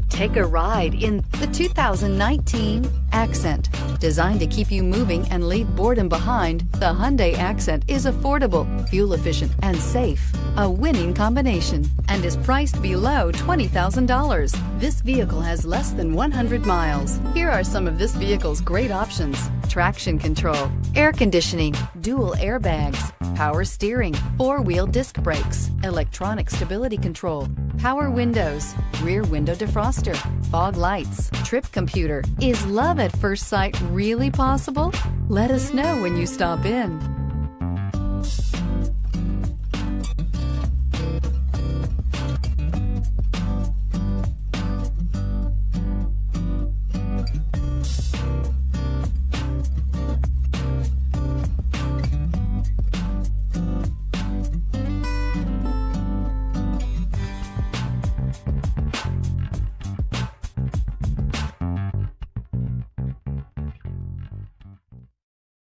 Take a ride in the 2019 Accent. Designed to keep you moving and leave boredom behind, the Hyundai Accent is affordable, fuel efficient, and safe. A winning combination, and is priced below $20,000. This vehicle has less than 100 miles. Here are some of this vehicle's great options: traction control, air conditioning, dual airbags, power steering, four-wheel disc brakes, electronic stability control, power windows, rear window defroster, fog lights, trip computer. Is love at first sight really possible? Let us know when you stop in.